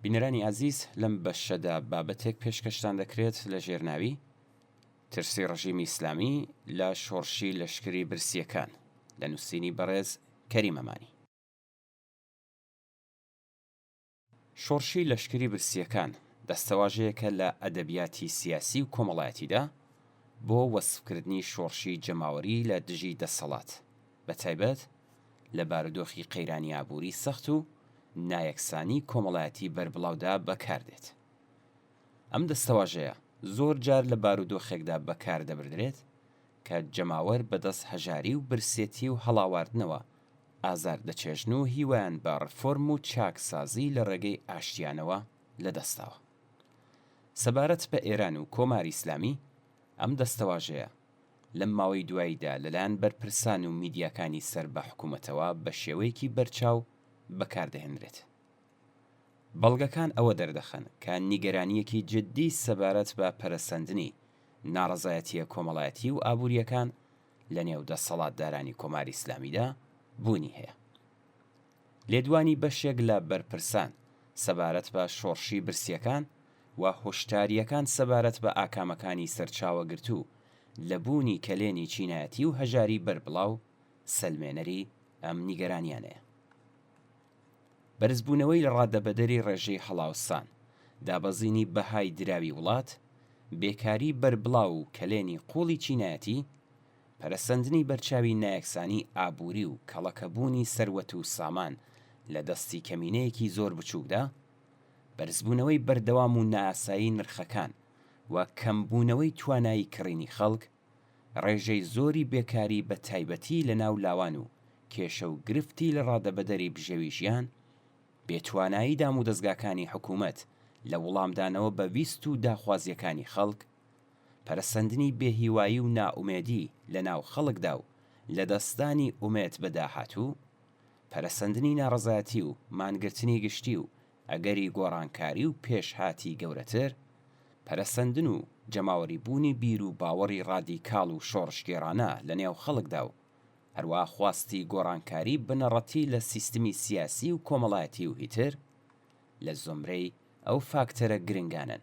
بینەرانی ئازیز لەم بەشەدا بابەتێک پێشکەشتان دەکرێت لە ژێرناوی ترسی ڕژیمی ئیسلامی لە شۆڕشی لەشکری برسیەکان لە نووسینی بەڕێز کەریم ئەمانی. شۆڕشی لەشکری برسیەکان دەستەواژەیەکە لە ئەدەبیاتی سیاسی و کۆمەڵایەتیدا بۆ وەسفکردنی شۆڕشی جەماوەری لە دژی دەسەڵات، بەتایبەت لە بارودۆخی قەیرانی ئابووری سەخت و نایەکسانی کۆمەڵایەتی بەربڵاودا بەکاردێت. ئەم دەستەواژەیە زۆر جار لە بارودۆخێکدا بەکاردەبردرێت کە جەماوەر بەدەست هەژاری و برسێتی و هەڵاواردنەوە ئازار دەچێژن و هیوایان بە ڕفۆرم و چاکسازی لە ڕێگەی ئاشتیانەوە لەدەستاوە. سەبارەت بە ئێران و کۆماری ئیسلامی ئەم دەستەواژەیە لەم ماوەی دواییدا لەلایەن بەرپرسان و میدیاکانی سەر بە حکوومەتەوە بە شێوەیەکی بەرچاو بەکاردەهێنرێت. بەڵگەکان ئەوە دەردەخەن کە نیگەرانیەکی جددی سەبارەت بە پەرەسەندنی ناڕەزایەتیە کۆمەڵایەتی و ئابووریەکان لە نێو دەسەڵاتدارانی کۆماری ئیسلامیدا بوونی هەیە. لێدوانی بەشێک لە بەرپرسان سەبارەت بە شۆڕشی برسیەکان و هۆشداریەکان سەبارەت بە ئاکامەکانی سەرچاوەگرت و لە بوونی کەلێنی چینایەتی و هەژاری بەربڵاو سەلمێنەری ئەم نیگەرانیانەیە. بەرزبوونەوەی لە ڕادەبەدەری ڕێژەی هەڵاوسان، دابەزینی بەهای دراوی وڵات، بێکاری بەربڵاو و کەلێنی قوڵی چینایەتی، پەرەسەندنی بەرچاوی نایەکسانی ئابووری و کەڵەکەبوونی سەروەت و سامان لە دەستی کەمینەیەکی زۆر بچووکدا، بەرزبوونەوەی بەردەوام و نائاسایی نرخەکان و کەمبوونەوەی توانایی کڕینی خەڵک، ڕێژەی زۆری بێکاری بە تایبەتی لە ناو لاوان و کێشە و گرفتی لە ڕادەبەدەری بژێوی ژیان، بێتوانایی دام و دەستگاکانی حکوومەت لە وەڵامدانەوە بە ویست و داخوازیەکانی خەڵک، پەرەسەندنی بێهیوایی و نائومێدی لە ناو خەڵکدا و لە دەستانی ئومێد بە داهاتوو، پەرەسەندنی ناڕەزایەتی و مانگرتنی گشتی و ئەگەری گۆڕانکاری و پێشهاتی گەورەتر، پەرەسەندن و جەماوەری بوونی بیر و باوەڕی ڕادیکاڵ و شۆڕشگێڕانە لە نێو خەڵکدا و هەروە خواستی گۆڕانکاری بنەڕەتی لە سیستمی سیاسی و کۆمەڵایەتی و هیتر لە زۆمرەی ئەو فاکتەرە گرنگانن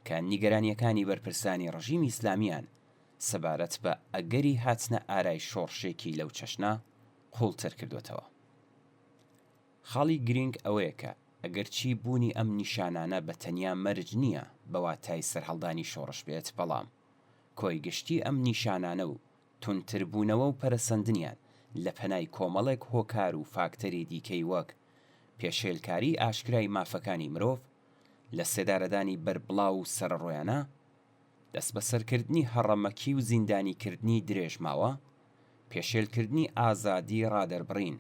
کە نیگەرانیەکانی بەرپرسانی ڕژیمی ئیسلامیان سەبارەت بە ئەگەری هاتنە ئارای شۆڕشێکی لەو چەشنە قوڵتر کردوێتەوە. خاڵی گرنگ ئەوەیە کە ئەگەرچی بوونی ئەم نیشانانە بە تەنیا مەرج نییە بەواتای سەرهەڵدانی شۆڕش بێت، بەڵام کۆی گشتی ئەم نیشانانە و تونتربوونەوە و پەرەسەندنیان لە پەنای کۆمەڵێک هۆکار و فاکتەری دیکەی وەک پێشێلکاری ئاشکرای مافەکانی مرۆڤ لە سێدارەدانی بەربڵاو و سەرڕۆیانە، دەست بەسەرکردنی هەڕەمەکی و زیندانیکردنی درێژماوە، پێشێلکردنی ئازادی ڕادەربڕین،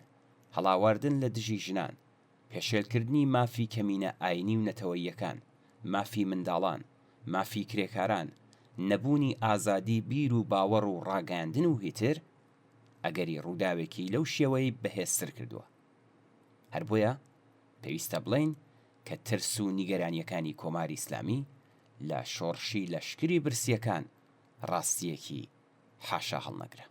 هەڵاواردن لە دژی ژنان، پێشێلکردنی مافی کەمینە ئاینی و نەتەوەییەکان، مافی منداڵان، مافی کرێکاران، نەبوونی ئازادی بیر و باوەڕ و ڕاگەاندن و هیتر ئەگەری ڕووداوێکی لەو شێوەی بەهێزتر کردووە. هەر بۆیە پێویستە بڵێین کە ترس و نیگەرانیەکانی کۆماری ئیسلامی لە شۆڕشی لەشکری برسیەکان ڕاستیەکی حاشا هەڵنەگرە.